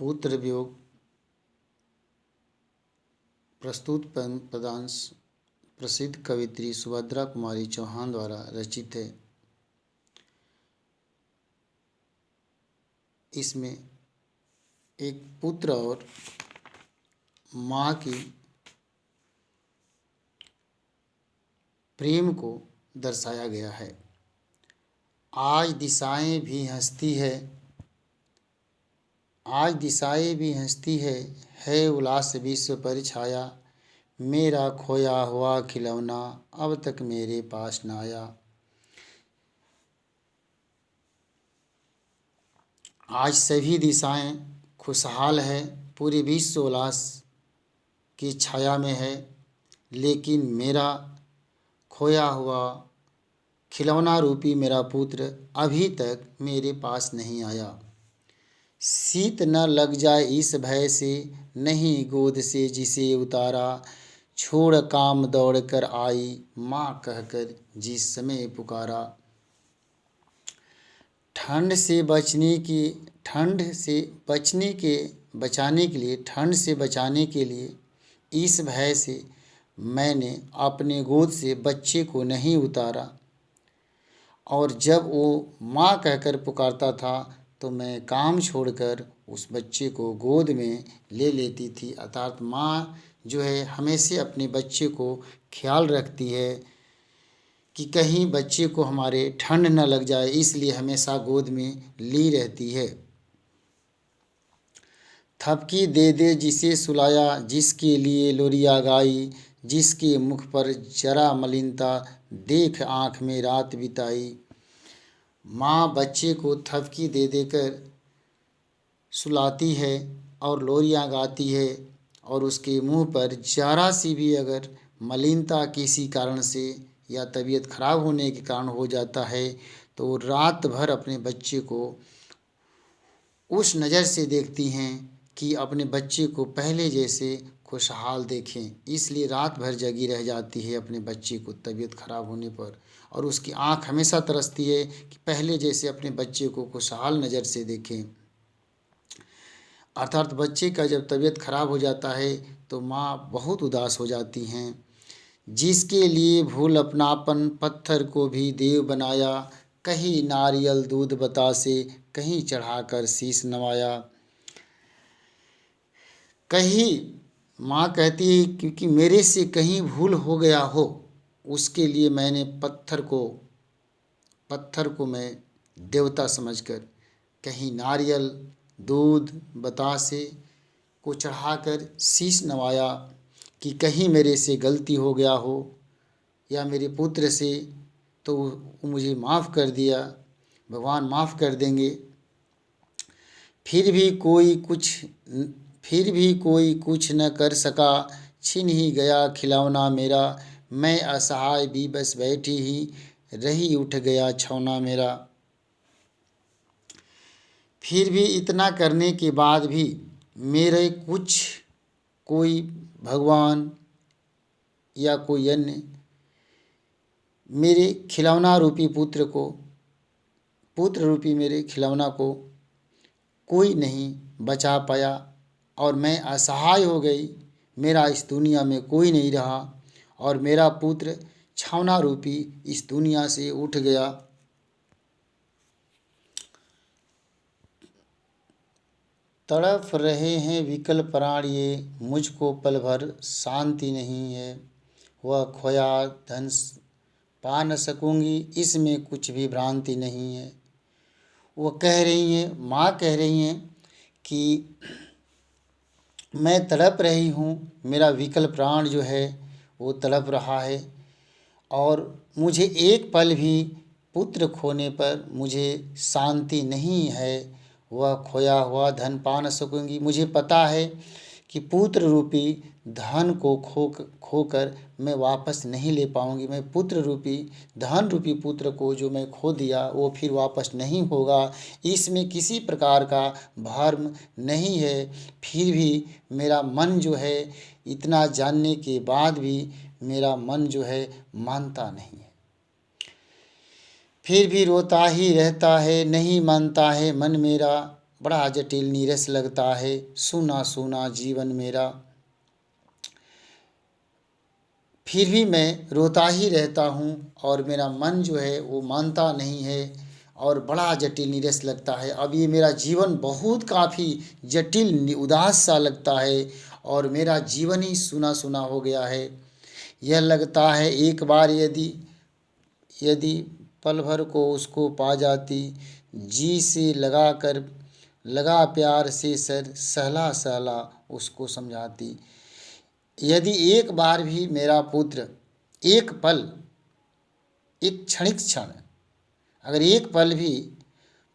पुत्र वियोग प्रस्तुत पदांश प्रसिद्ध कवित्री सुभद्रा कुमारी चौहान द्वारा रचित है। इसमें एक पुत्र और माँ की प्रेम को दर्शाया गया है। आज दिशाएं भी हंसती है, आज दिशाएं भी हंसती है उल्लास विश्व पर छाया। मेरा खोया हुआ खिलौना अब तक मेरे पास न आया। आज सभी दिशाएं खुशहाल है, पूरे विश्व उल्लास की छाया में है, लेकिन मेरा खोया हुआ खिलौना रूपी मेरा पुत्र अभी तक मेरे पास नहीं आया। शीत न लग जाए इस भय से, नहीं गोद से जिसे उतारा। छोड़ काम दौड़ कर आई माँ कहकर जिस समय पुकारा। ठंड से बचाने के लिए इस भय से मैंने अपने गोद से बच्चे को नहीं उतारा। और जब वो माँ कहकर पुकारता था तो मैं काम छोड़कर उस बच्चे को गोद में ले लेती थी। अर्थात माँ जो है हमेशा अपने बच्चे को ख्याल रखती है कि कहीं बच्चे को हमारे ठंड न लग जाए, इसलिए हमेशा गोद में ली रहती है। थपकी दे दे जिसे सुलाया, जिसके लिए लोरिया गाई, जिसके मुख पर जरा मलिनता देख आँख में रात बिताई। माँ बच्चे को थपकी दे देकर सुलाती है और लोरियाँ गाती है, और उसके मुंह पर जरा सी भी अगर मलिनता किसी कारण से या तबीयत खराब होने के कारण हो जाता है तो वो रात भर अपने बच्चे को उस नज़र से देखती हैं कि अपने बच्चे को पहले जैसे खुशहाल देखें। इसलिए रात भर जगी रह जाती है अपने बच्चे को तबीयत खराब होने पर, और उसकी आँख हमेशा तरसती है कि पहले जैसे अपने बच्चे को खुशहाल नज़र से देखें। अर्थात बच्चे का जब तबीयत खराब हो जाता है तो माँ बहुत उदास हो जाती हैं। जिसके लिए भूल अपनापन पत्थर को भी देव बनाया, कहीं नारियल दूध बतासे कहीं चढ़ाकर शीश नवाया। कहीं माँ कहती है क्योंकि मेरे से कहीं भूल हो गया हो, उसके लिए मैंने पत्थर को मैं देवता समझकर कहीं नारियल दूध बतासे को चढ़ाकर शीश नवाया कि कहीं मेरे से गलती हो गया हो या मेरे पुत्र से, तो मुझे माफ़ कर दिया, भगवान माफ़ कर देंगे। फिर भी कोई कुछ न कर सका, छिन ही गया खिलौना मेरा। मैं असहाय भी बस बैठी ही रही, उठ गया छौना मेरा। फिर भी इतना करने के बाद भी मेरे कोई भगवान या कोई अन्य मेरे खिलौना रूपी पुत्र रूपी मेरे खिलौना को कोई नहीं बचा पाया, और मैं असहाय हो गई। मेरा इस दुनिया में कोई नहीं रहा और मेरा पुत्र छौना रूपी इस दुनिया से उठ गया। तड़प रहे हैं विकल प्राण ये, मुझको पल भर शांति नहीं है। वह खोया धन पा न सकूंगी, इसमें कुछ भी भ्रांति नहीं है। वो कह रही हैं, माँ कह रही हैं कि मैं तड़प रही हूँ, मेरा विकल प्राण जो है वो तड़प रहा है, और मुझे एक पल भी पुत्र खोने पर मुझे शांति नहीं है। वह खोया हुआ धन पा न सकूंगी। मुझे पता है कि पुत्र रूपी धन को खोकर मैं वापस नहीं ले पाऊंगी। मैं पुत्र रूपी धन रूपी पुत्र को जो मैं खो दिया वो फिर वापस नहीं होगा, इसमें किसी प्रकार का भ्रम नहीं है। फिर भी मेरा मन जो है, इतना जानने के बाद भी मेरा मन जो है मानता नहीं है। फिर भी रोता ही रहता है, नहीं मानता है मन मेरा। बड़ा जटिल नीरस लगता है, सूना सूना जीवन मेरा। फिर भी मैं रोता ही रहता हूँ और मेरा मन जो है वो मानता नहीं है और बड़ा जटिल नीरस लगता है। अब ये मेरा जीवन बहुत काफ़ी जटिल उदास सा लगता है और मेरा जीवन ही सूना सूना हो गया है। यह लगता है एक बार यदि यदि पल भर को उसको पा जाती, जी से लगा प्यार से सर सहला सहला उसको समझाती। यदि एक बार भी मेरा पुत्र एक पल, एक क्षणिक क्षण, अगर एक पल भी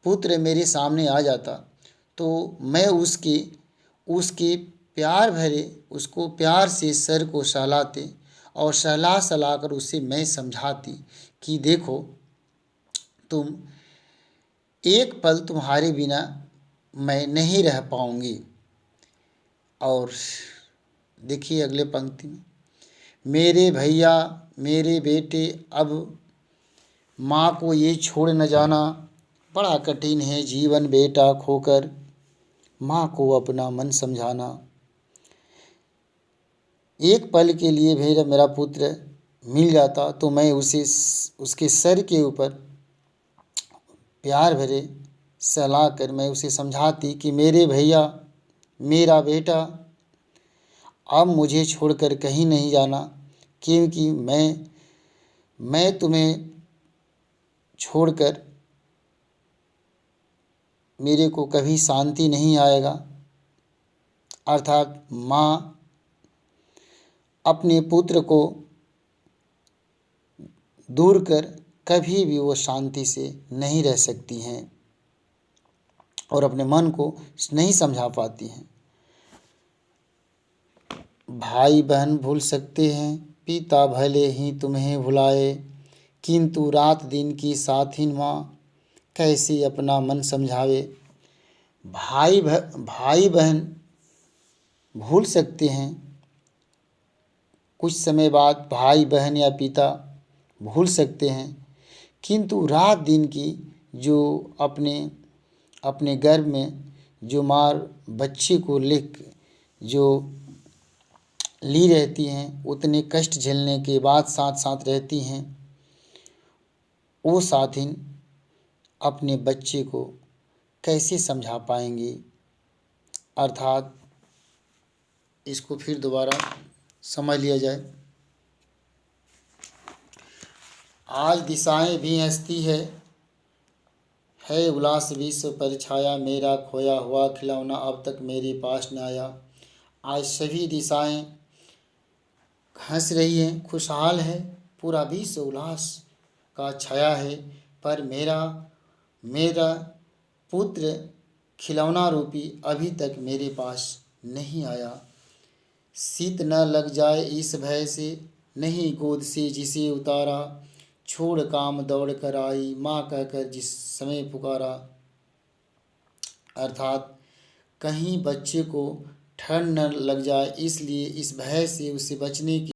पुत्र मेरे सामने आ जाता तो मैं उसके उसके प्यार भरे उसको प्यार से सर को सहलाते और सहला सहला कर उसे मैं समझाती कि देखो तुम, एक पल तुम्हारे बिना मैं नहीं रह पाऊंगी। और देखिए अगले पंक्ति में, मेरे भैया मेरे बेटे अब माँ को ये छोड़ न जाना, बड़ा कठिन है जीवन बेटा खोकर माँ को अपना मन समझाना। एक पल के लिए भी मेरा पुत्र मिल जाता तो मैं उसे उसके सर के ऊपर प्यार भरे सहला कर मैं उसे समझाती कि मेरे भैया मेरा बेटा अब मुझे छोड़कर कहीं नहीं जाना, क्योंकि मैं तुम्हें छोड़कर मेरे को कभी शांति नहीं आएगा। अर्थात माँ अपने पुत्र को दूर कर कभी भी वो शांति से नहीं रह सकती हैं और अपने मन को नहीं समझा पाती हैं। भाई बहन भूल सकते हैं, पिता भले ही तुम्हें भुलाए, किंतु रात दिन की साथिन माँ कैसे अपना मन समझावे। भाई बहन भूल सकते हैं, कुछ समय बाद भाई बहन या पिता भूल सकते हैं, किंतु रात दिन की जो अपने गर्भ में जो माँ बच्चे को जो ली रहती हैं, उतने कष्ट झेलने के बाद साथ साथ रहती हैं, वो साथिन अपने बच्चे को कैसे समझा पाएंगे। अर्थात इसको फिर दोबारा समझ लिया जाए। आज दिशाएं भी हंसती है उल्लास विश्व पर छाया, मेरा खोया हुआ खिलौना अब तक मेरे पास न आया। आज सभी दिशाएं हंस रही हैं, खुशहाल है, पूरा विश्व उल्लास का छाया है, पर मेरा पुत्र खिलौना रूपी अभी तक मेरे पास नहीं आया। शीत न लग जाए इस भय से, नहीं गोद से जिसे उतारा, छोड़ काम दौड़ कर आई माँ कहकर जिस समय पुकारा। अर्थात कहीं बच्चे को ठंड न लग जाए, इसलिए इस भय से उसे बचने की